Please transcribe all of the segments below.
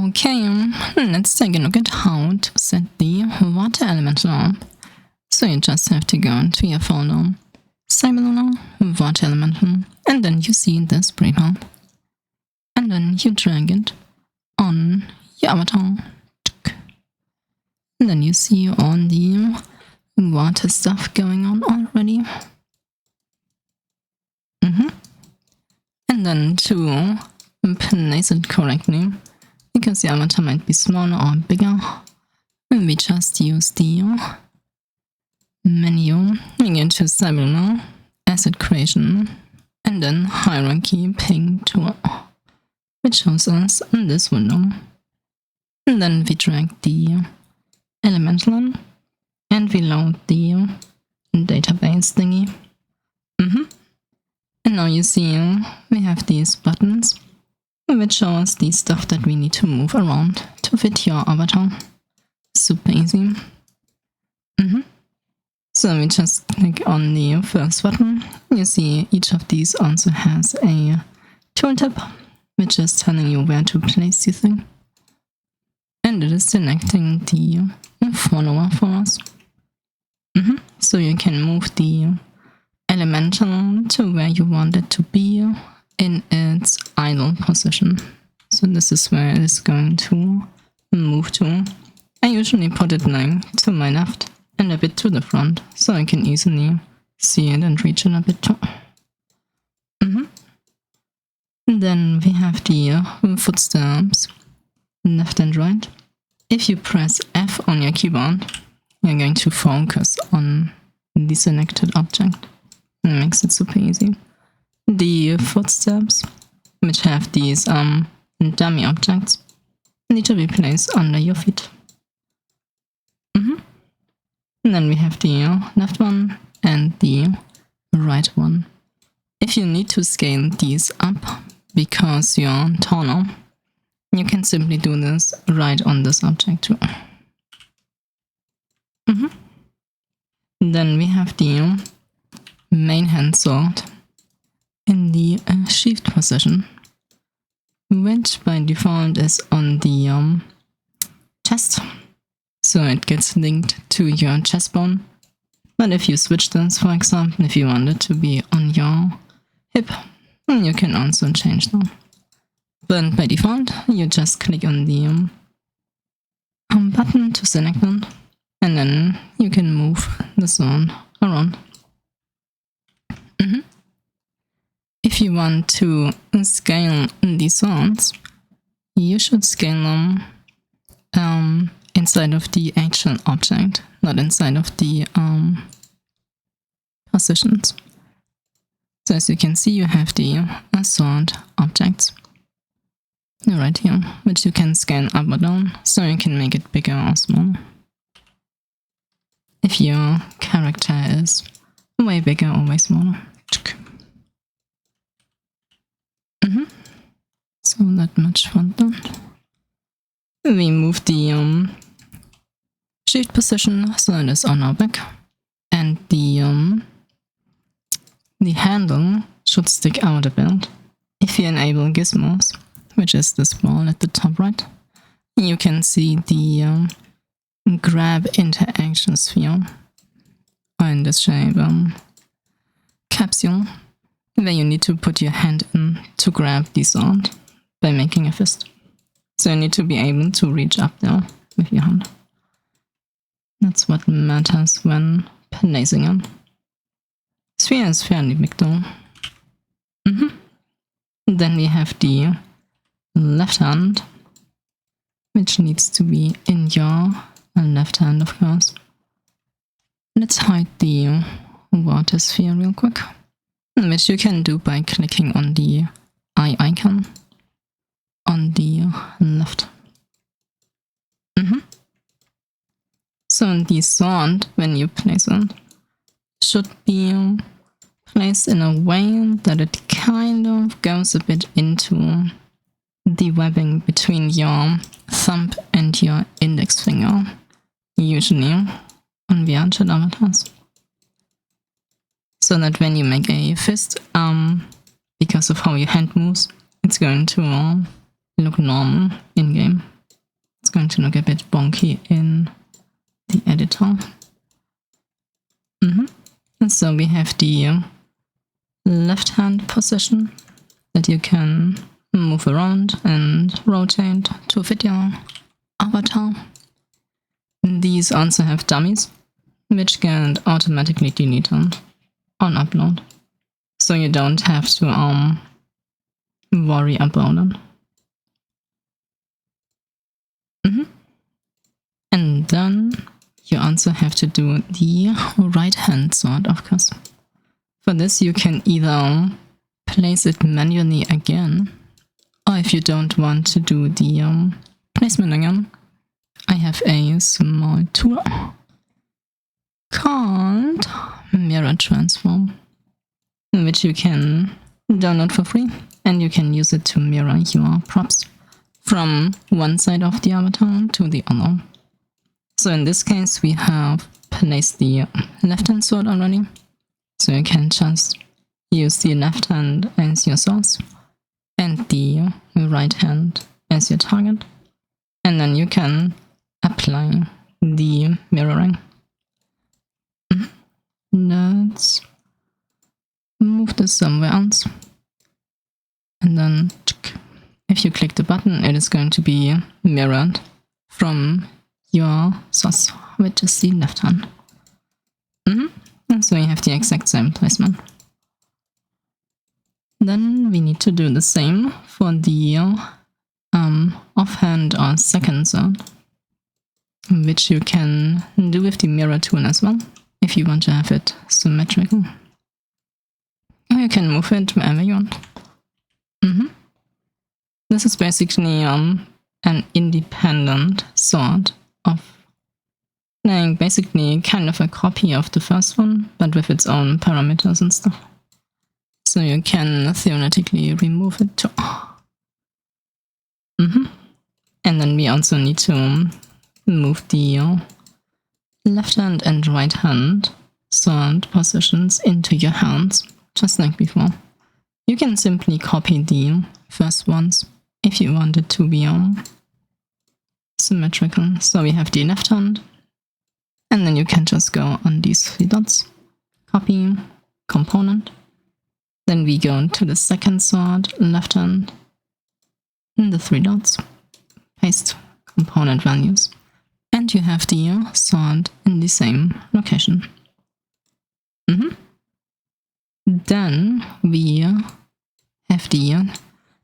Okay, let's take a look at how to set the water elemental up. So you just have to go into your folder, Cyberlunar, water elemental, and then you see this prefab. And then you drag it on your avatar. And then you see all the water stuff going on already. And then to place it correctly, because the avatar might be smaller or bigger, we just use the menu, we go to Cyberlunar, Asset Creation, and then Hierarchy Ping Tool, which shows us in this window. And then we drag the elemental in, and we load the database thingy. And now you see we have these buttons, which show us the stuff that we need to move around to fit your avatar. Super easy. So we just click on the first button. You see each of these also has a tooltip, which is telling you where to place the thing. And it is selecting the follower for us. So you can move the elemental to where you want it to be in its idle position. So this is where it is going to move to. I usually put it like to my left and a bit to the front, so I can easily see it and reach it a bit too. And then we have the footsteps, left and right. If you press F on your keyboard, you're going to focus on the selected object. It makes it super easy. The footsteps, which have these dummy objects, need to be placed under your feet. And then we have the left one and the right one. If you need to scale these up because you're taller, you can simply do this right on this object too. Then we have the main hand sword in the sheathed position, which by default is on the chest, so it gets linked to your chest bone. But if you switch this, for example, if you want it to be on your hip, you can also change them. But by default, you just click on the button to select it, and then you can move the sword around. If you want to scale these swords, you should scale them inside of the actual object, not inside of the positions. So as you can see, you have the sword objects right here, which you can scale up or down, so you can make it bigger or smaller. If your character is way bigger or way smaller. So not much fun then. We move the shift position so it is on our back, and the handle should stick out a bit. If you enable gizmos, which is this ball at the top right, you can see the grab interaction sphere, or in this shape capsule, where you need to put your hand in to grab the sword by making a fist. So you need to be able to reach up there with your hand. That's what matters when placing it. Sphere is fairly big though. Then we have the left hand, which needs to be in your left hand, of course. Let's hide the water sphere real quick, which you can do by clicking on the eye icon on the left. So the sword, when you place it, should be placed in a way that it kind of goes a bit into the webbing between your thumb and your index finger, usually on the Archer avatars. So that when you make a fist, because of how your hand moves, it's going to look normal in-game. It's going to look a bit bonky in the editor. And so we have the left hand position that you can move around and rotate to fit your avatar. These also have dummies, which get automatically deleted on upload, so you don't have to worry about it. And then you also have to do the right hand sort, of course. For this you can either place it manually again, or if you don't want to do the placement again, I have a small tool called Mirror Transform, which you can download for free, and you can use it to mirror your props from one side of the avatar to the other. So in this case we have placed the left hand sword already, so you can just use the left hand as your source and the right hand as your target, and then you can apply the mirroring. Let's move this somewhere else, and then if you click the button, it is going to be mirrored from your source, which is the left hand. And so you have the exact same placement. Then we need to do the same for the offhand or second sword, which you can do with the mirror tool as well, if you want to have it symmetrical. Or you can move it wherever you want. This is basically an independent sword of, like, basically kind of a copy of the first one, but with its own parameters and stuff. So you can theoretically remove it too. And then we also need to move the left hand and right hand sword positions into your hands, just like before. You can simply copy the first ones if you want it to be symmetrical. So we have the left hand, and then you can just go on these 3 dots, copy, component. Then we go to the second sword, left hand, and the 3 dots, paste component values. And you have the sword in the same location. Then we have the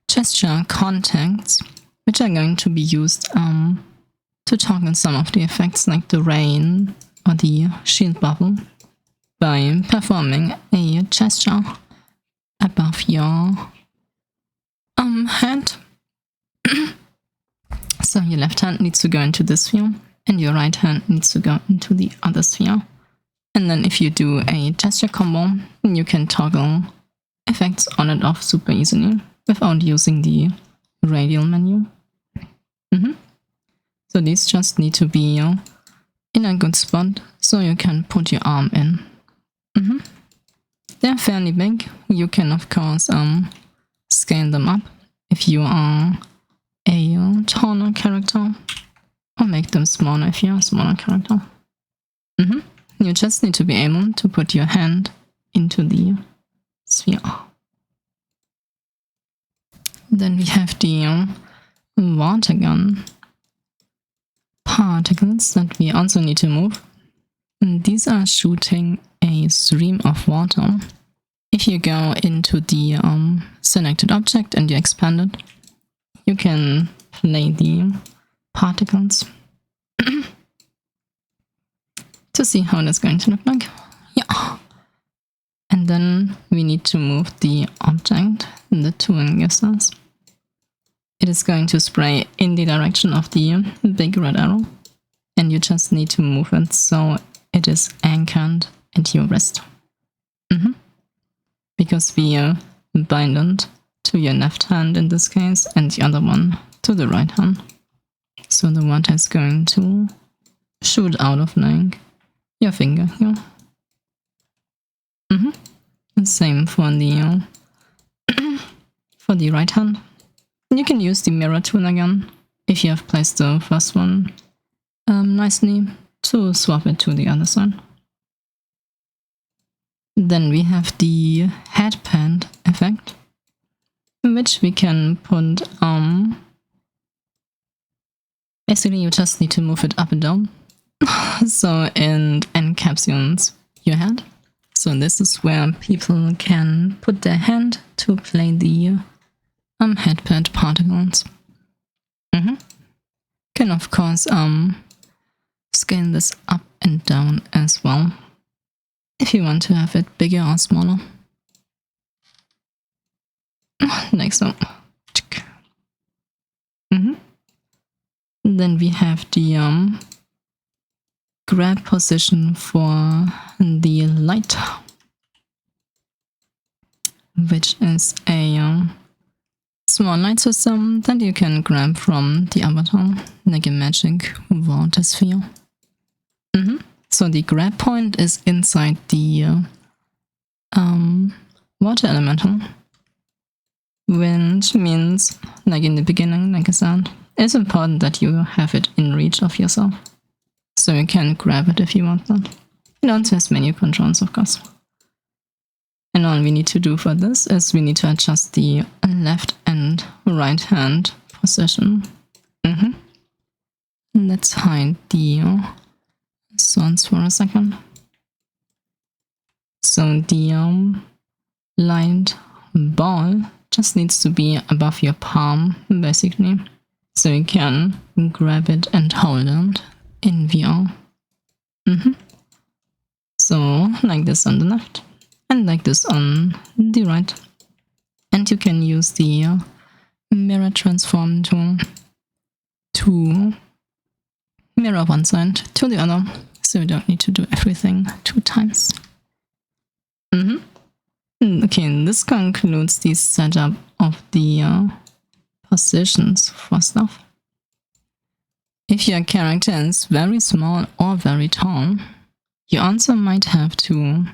gesture contacts, which are going to be used to toggle some of the effects like the rain or the shield bubble by performing a gesture above your head. So your left hand needs to go into this sphere, and your right hand needs to go into the other sphere. And then if you do a gesture combo, you can toggle effects on and off super easily without using the radial menu. So these just need to be in a good spot so you can put your arm in. They're fairly big. You can of course scale them up if you are a taller character, or make them smaller if you're a smaller character. You just need to be able to put your hand into the sphere. Then we have the water gun particles that we also need to move. And these are shooting a stream of water. If you go into the selected object and you expand it, you can play the particles to see how that's going to look like. Yeah. And then we need to move the object the tool gives us. It is going to spray in the direction of the big red arrow, and you just need to move it so it is anchored at your wrist. Because we bind it to your left hand in this case, and the other one to the right hand. So the water is going to shoot out of like your finger here. Same for the right hand. You can use the mirror tool again if you have placed the first one nicely, to swap it to the other side. Then we have the headband effect, which we can put, basically you just need to move it up and down. So it encapsulates your head. So this is where people can put their hand to play the headband particles. Can of course scale this up and down as well, if you want to have it bigger or smaller. Next one. Then we have the grab position for the light, which is a small light system that you can grab from the avatar, like a magic water sphere. So the grab point is inside the water elemental, which means, like in the beginning, like I said, it's important that you have it in reach of yourself. So you can grab it if you want that. It also has menu controls, of course. And all we need to do for this is we need to adjust the left and right hand position. Let's hide the swords for a second. So the light ball just needs to be above your palm, basically. So you can grab it and hold it in VR. So like this on the left and like this on the right. And you can use the mirror transform tool to mirror one side to the other, so you don't need to do everything 2 times. Okay, this concludes the setup of the positions for stuff. If your character is very small or very tall, you also might have to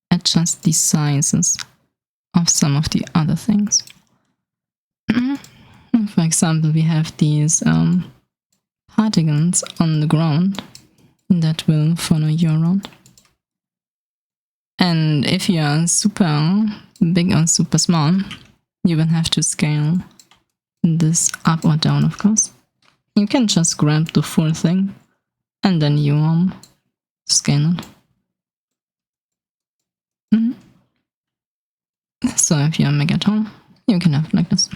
adjust the sizes of some of the other things. For example, we have these particles on the ground that will follow you around. And if you are super big or super small, you will have to scale this up or down, of course. You can just grab the full thing and then you scale it. So if you're mega tall, you can have it like this.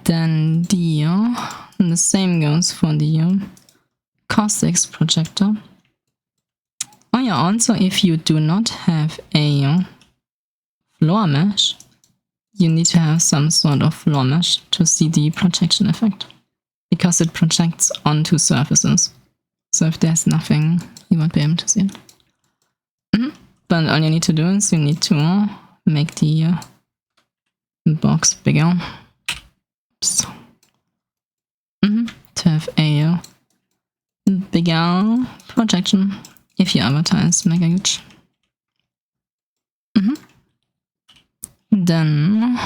Then the same goes for the caustics projector. Oh yeah, also if you do not have a floor mesh, you need to have some sort of floor mesh to see the projection effect, because it projects onto surfaces. So if there's nothing, you won't be able to see it. But all you need to do is you need to make the box bigger. Oops. To have a bigger projection if your avatar is mega huge. Then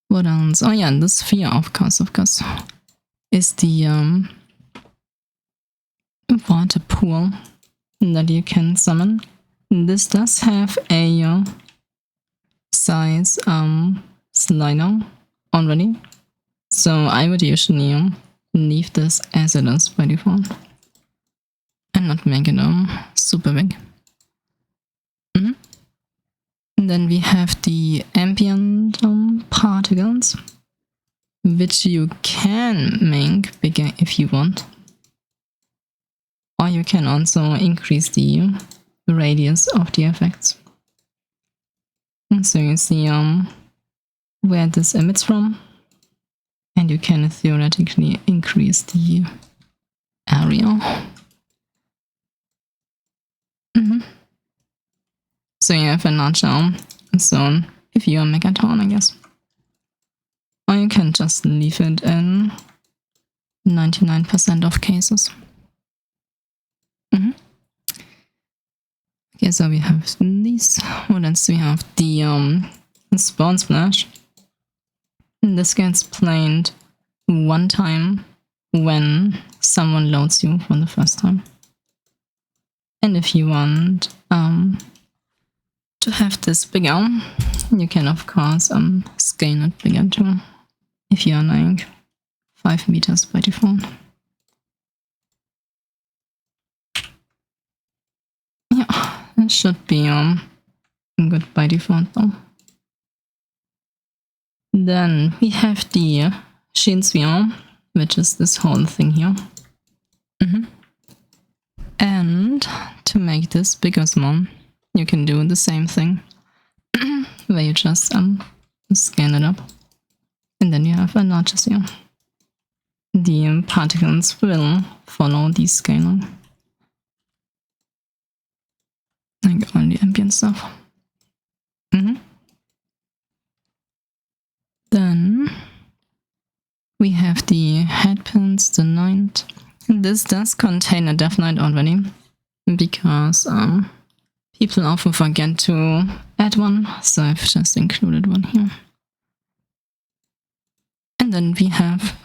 what else? Oh yeah, the sphere, of course, is the water pool that you can summon. This does have a size slider already, so I would usually leave this as it is by default and not make it super big. And then we have the ambient particles, which you can make bigger if you want. Or you can also increase the radius of the effects. And so you see where this emits from, and you can theoretically increase the area. So you have a larger zone if you are Megaton, I guess. Or you can just leave it in 99% of cases. Okay, so we have these. What else do we have? The spawn splash This gets played one time when someone loads you for the first time. And if you want to have this bigger, you can of course scale it bigger too, if you are like 5 meters by default. Yeah, it should be good by default though. Then we have the Sheen sphere, which is this whole thing here. And to make this big or small, you can do the same thing, where you just scan it up, and then you have a larger sphere. The particles will follow the scaling, like all the ambient stuff. Then we have the headpins, the night. This does contain a death knight already, because people often forget to add one, so I've just included one here. And then we have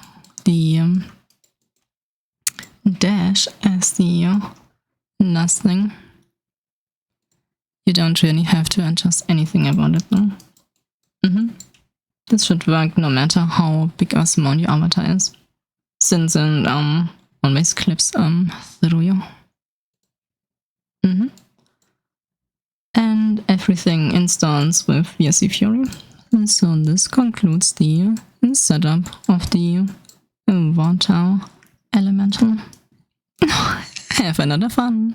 the dash as the last thing. You don't really have to adjust anything about it though. This should work no matter how big or small your avatar is, since it always clips through you. And everything installs with VSC Fury. And so this concludes the setup of the water elemental. Have another fun!